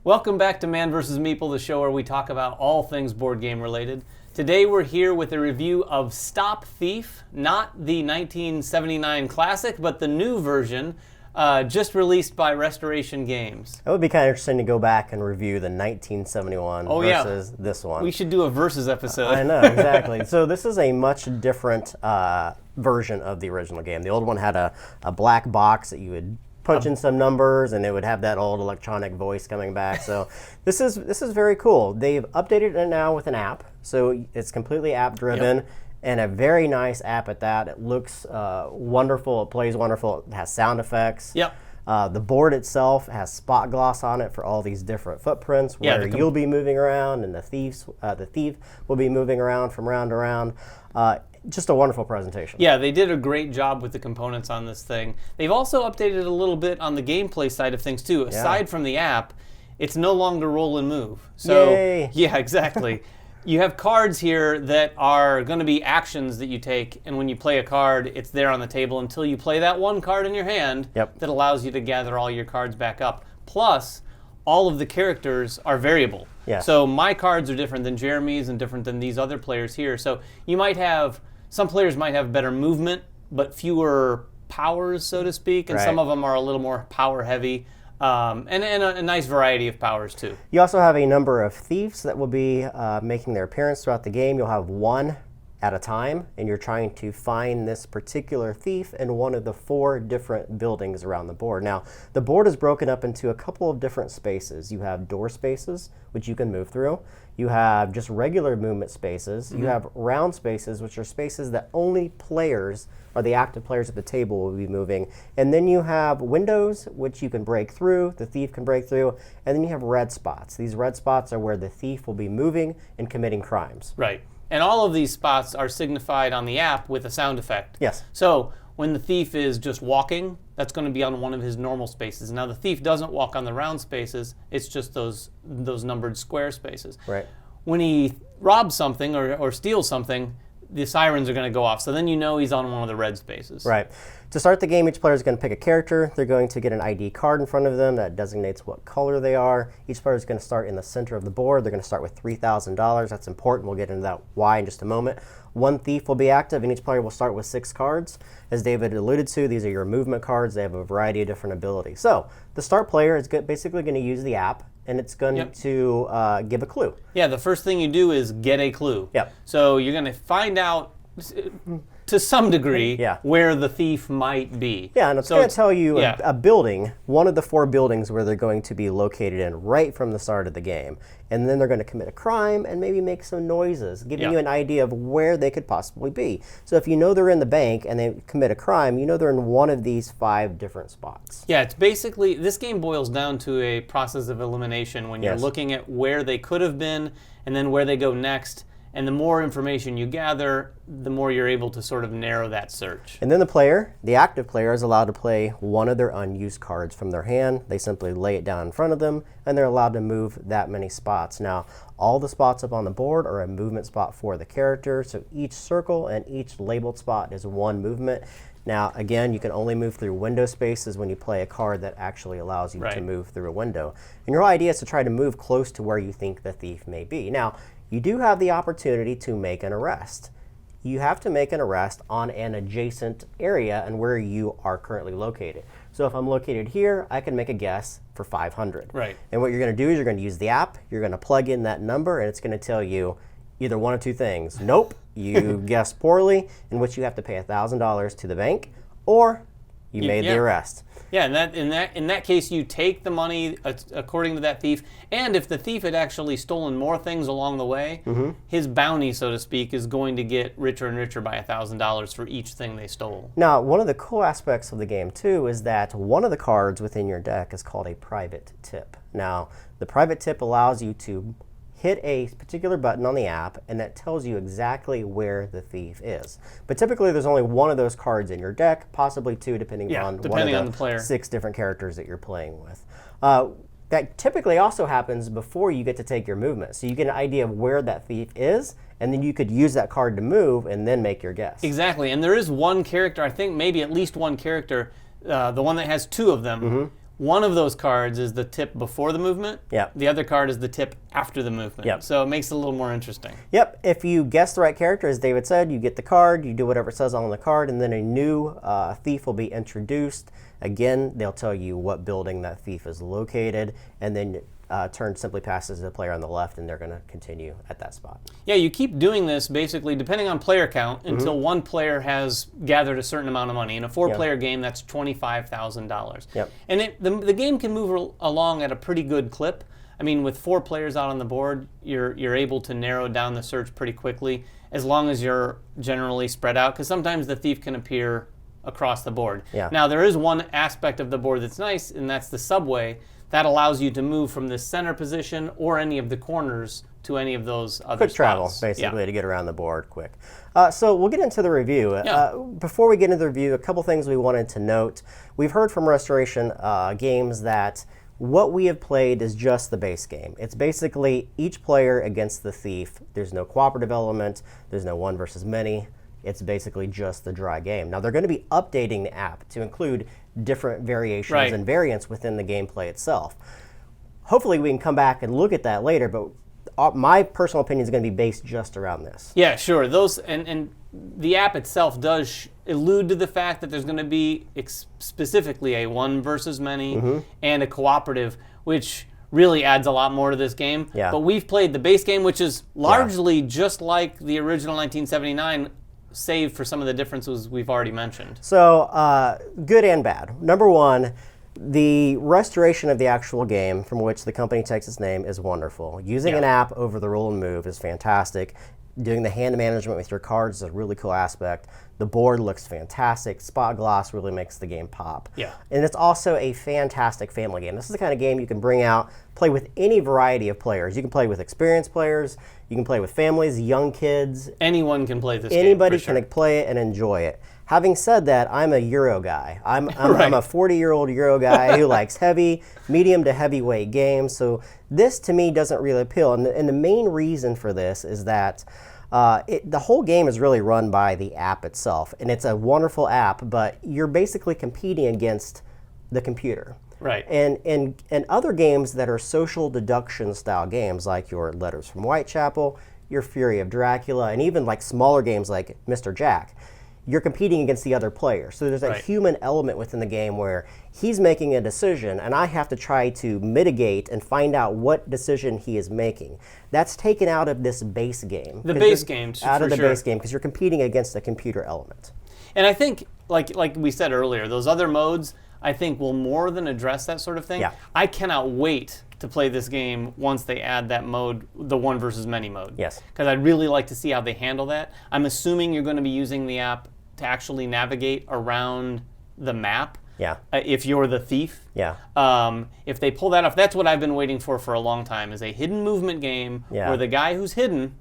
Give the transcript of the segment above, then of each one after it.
Welcome back to Man vs. Meeple, the show where we talk about all things board game related. Today we're here with a review of Stop Thief, not the 1979 classic, but the new version, just released by Restoration Games. It would be kind of interesting to go back and review the 1971 versus this one. We should do a versus episode. I know, exactly. So this is a much different version of the original game. The old one had a black box that you would punch in some numbers and it would have that old electronic voice coming back. So this is very cool. They've updated it now with an app, so it's completely app driven. And a very nice app at that. It looks wonderful. It plays wonderful. It has sound effects. The board itself has spot gloss on it for all these different footprints where you'll be moving around and the thief will be moving around from round to round. Just a wonderful presentation. Yeah, they did a great job with the components on this thing. They've also updated a little bit on the gameplay side of things too. Aside from the app, it's no longer roll and move. So, yay. Yeah, exactly. You have cards here that are going to be actions that you take, and when you play a card, it's there on the table until you play that one card in your hand that allows you to gather all your cards back up. Plus, all of the characters are variable. So my cards are different than Jeremy's and different than these other players here. So you might have, some players might have better movement, but fewer powers, so to speak, and some of them are a little more power heavy. And a nice variety of powers, too. You also have a number of thieves that will be making their appearance throughout the game. You'll have one at a time, and you're trying to find this particular thief in one of the 4 different buildings around the board. Now, the board is broken up into a couple of different spaces. You have door spaces, which you can move through. You have just regular movement spaces. You have round spaces, which are spaces that only players or the active players at the table will be moving. And then you have windows, which you can break through, the thief can break through, and then you have red spots. These red spots are where the thief will be moving and committing crimes. Right. And all of these spots are signified on the app with a sound effect. Yes. So when the thief is just walking, that's going to be on one of his normal spaces. Now the thief doesn't walk on the round spaces, it's just those numbered square spaces. Right. When he robs something or steals something, the sirens are going to go off. So then you know he's on one of the red spaces. Right. To start the game, each player is going to pick a character. They're going to get an ID card in front of them that designates what color they are. Each player is going to start in the center of the board. They're going to start with $3,000. That's important. We'll get into that why in just a moment. One thief will be active, and each player will start with 6 cards. As David alluded to, these are your movement cards. They have a variety of different abilities. So the start player is basically going to use the app, and it's going to give a clue. Yeah, the first thing you do is get a clue. So you're going to find out, to some degree, where the thief might be. Yeah, and it's going to tell you a building, one of the 4 buildings where they're going to be located in right from the start of the game. And then they're going to commit a crime and maybe make some noises, giving you an idea of where they could possibly be. So if you know they're in the bank and they commit a crime, you know they're in one of these 5 different spots. Yeah, it's basically, this game boils down to a process of elimination when you're looking at where they could have been and then where they go next. And the more information you gather, the more you're able to sort of narrow that search. And then the active player, is allowed to play one of their unused cards from their hand. They simply lay it down in front of them, and they're allowed to move that many spots. Now, all the spots up on the board are a movement spot for the character, so each circle and each labeled spot is 1 movement. Now, again, you can only move through window spaces when you play a card that actually allows you to move through a window. And your whole idea is to try to move close to where you think the thief may be. Now, you do have the opportunity to make an arrest. You have to make an arrest on an adjacent area and where you are currently located. So if I'm located here, I can make a guess for 500. Right. And what you're going to do is you're going to use the app, you're going to plug in that number, and it's going to tell you either one of 2 things. Nope, you guessed poorly, in which you have to pay $1,000 to the bank, or you made the arrest. Yeah, and in that case, you take the money according to that thief, and if the thief had actually stolen more things along the way, his bounty, so to speak, is going to get richer and richer by $1,000 for each thing they stole. Now, one of the cool aspects of the game, too, is that one of the cards within your deck is called a private tip. Now, the private tip allows you to hit a particular button on the app, and that tells you exactly where the thief is. But typically, there's only one of those cards in your deck, possibly 2, depending on one of the player. 6 different characters that you're playing with. That typically also happens before you get to take your movement. So you get an idea of where that thief is, and then you could use that card to move and then make your guess. Exactly, and there is one character, I think maybe at least one character, the one that has 2 of them, one of those cards is the tip before the movement. Yep. The other card is the tip after the movement. Yep. So it makes it a little more interesting. Yep. If you guess the right character, as David said, you get the card, you do whatever it says on the card, and then a new thief will be introduced. Again, they'll tell you what building that thief is located, and then turn simply passes to the player on the left, and they're going to continue at that spot. Yeah, you keep doing this basically depending on player count until one player has gathered a certain amount of money. In a 4-player game, that's $25,000. Yep. And the game can move along at a pretty good clip. I mean, with 4 players out on the board, you're able to narrow down the search pretty quickly as long as you're generally spread out, because sometimes the thief can appear across the board. Yeah. Now, there is one aspect of the board that's nice, and that's the subway. That allows you to move from the center position or any of the corners to any of those other quick spots. Travel, basically, to get around the board quick. So we'll get into the review. Before we get into the review, a couple things we wanted to note. We've heard from Restoration Games that what we have played is just the base game. It's basically each player against the thief. There's no cooperative element. There's no one versus many. It's basically just the dry game. Now, they're going to be updating the app to include different variations and variants within the gameplay itself. Hopefully, we can come back and look at that later, but my personal opinion is going to be based just around this. Yeah, sure. Those and the app itself does allude to the fact that there's going to be specifically a one versus many and a cooperative, which really adds a lot more to this game. Yeah. But we've played the base game, which is largely just like the original 1979, save for some of the differences we've already mentioned. So, good and bad. Number one, the restoration of the actual game, from which the company takes its name, is wonderful. Using an app over the roll and move is fantastic. Doing the hand management with your cards is a really cool aspect. The board looks fantastic. Spot gloss really makes the game pop. Yeah. And it's also a fantastic family game. This is the kind of game you can bring out, play with any variety of players. You can play with experienced players. You can play with families, young kids. Anyone can play this game. Anybody can play it and enjoy it. Having said that, I'm a Euro guy. I'm a 40-year-old Euro guy who likes heavy, medium to heavyweight games. So this, to me, doesn't really appeal. And the main reason for this is that the whole game is really run by the app itself. And it's a wonderful app, but you're basically competing against the computer. Right. And other games that are social deduction style games, like your Letters from Whitechapel, your Fury of Dracula, and even like smaller games like Mr. Jack, you're competing against the other player. So there's a human element within the game where he's making a decision and I have to try to mitigate and find out what decision he is making. That's taken out of this base game. The base game, out of the base game, because you're competing against a computer element. And I think, like we said earlier, those other modes, I think, will more than address that sort of thing. Yeah. I cannot wait to play this game once they add that mode, the one versus many mode. Yes. Because I'd really like to see how they handle that. I'm assuming you're going to be using the app to actually navigate around the map. Yeah. If you're the thief. Yeah. If they pull that off, that's what I've been waiting for a long time, is a hidden movement game where the guy who's hidden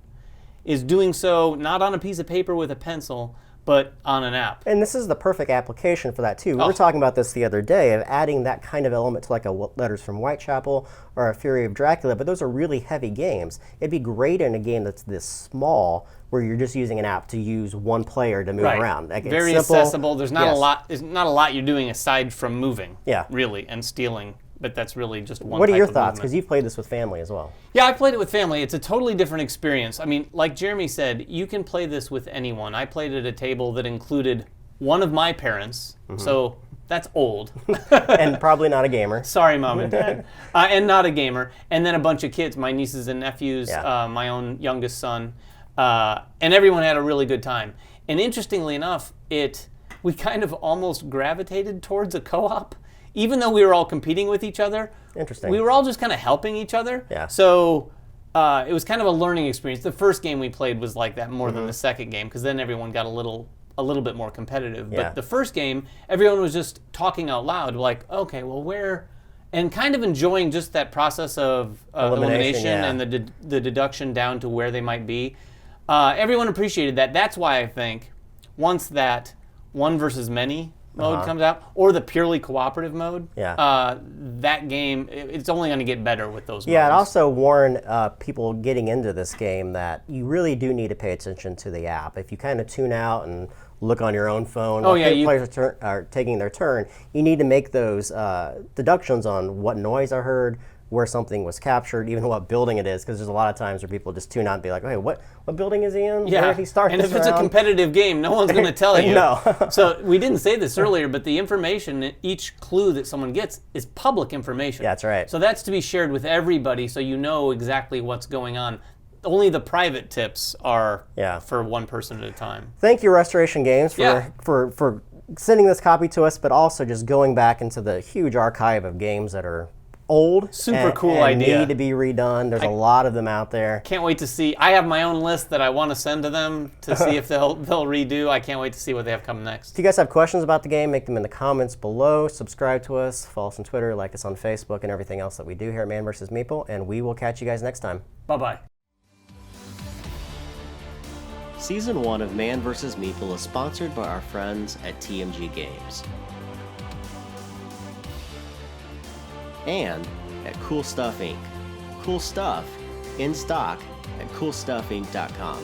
is doing so not on a piece of paper with a pencil, but on an app. And this is the perfect application for that, too. We were talking about this the other day, of adding that kind of element to like a Letters from Whitechapel or a Fury of Dracula, but those are really heavy games. It'd be great in a game that's this small, where you're just using an app to use one player to move around. Like, very it's simple. accessible. There's not a lot. There's not a lot you're doing aside from moving. Yeah. Really, and stealing. But that's really just one. What are your type of thoughts? movement. Because you've played this with family as well. Yeah, I played it with family. It's a totally different experience. I mean, like Jeremy said, you can play this with anyone. I played at a table that included one of my parents, so that's old. And probably not a gamer. Sorry, Mom and Dad. And not a gamer. And then a bunch of kids, my nieces and nephews, my own youngest son, and everyone had a really good time. And interestingly enough, we kind of almost gravitated towards a co-op. Even though we were all competing with each other, Interesting. we were all just kind of helping each other. Yeah. So it was kind of a learning experience. The first game we played was like that more than the second game, because then everyone got a little bit more competitive. Yeah. But the first game, everyone was just talking out loud, like, okay, well, where, and kind of enjoying just that process of elimination and the deduction down to where they might be. Everyone appreciated that. That's why I think once that one versus many mode comes out, or the purely cooperative mode, that game, it's only going to get better with those modes. Yeah, I'd also warn people getting into this game that you really do need to pay attention to the app. If you kind of tune out and look on your own phone. Oh, yeah, players are taking their turn. You need to make those deductions on what noise I heard, where something was captured, even what building it is, because there's a lot of times where people just tune out and be like, "Hey, what building is he in? Yeah, Where did he start and this if it's round?" a competitive game, no one's going to tell you. No. So we didn't say this earlier, but the information, each clue that someone gets is public information. Yeah, that's right. So that's to be shared with everybody, so you know exactly what's going on. Only the private tips are for one person at a time. Thank you, Restoration Games, for sending this copy to us, but also just going back into the huge archive of games that are old, super cool idea, need to be redone. There's a lot of them out there. Can't wait to see. I have my own list that I want to send to them to see if they'll redo. I can't wait to see what they have coming next. If you guys have questions about the game, make them in the comments below. Subscribe to us, follow us on Twitter, like us on Facebook, and everything else that we do here at Man vs. Meeple. And we will catch you guys next time. Bye-bye. Season 1 of Man vs. Meeple is sponsored by our friends at TMG Games. And at Cool Stuff Inc. Cool stuff in stock at coolstuffinc.com.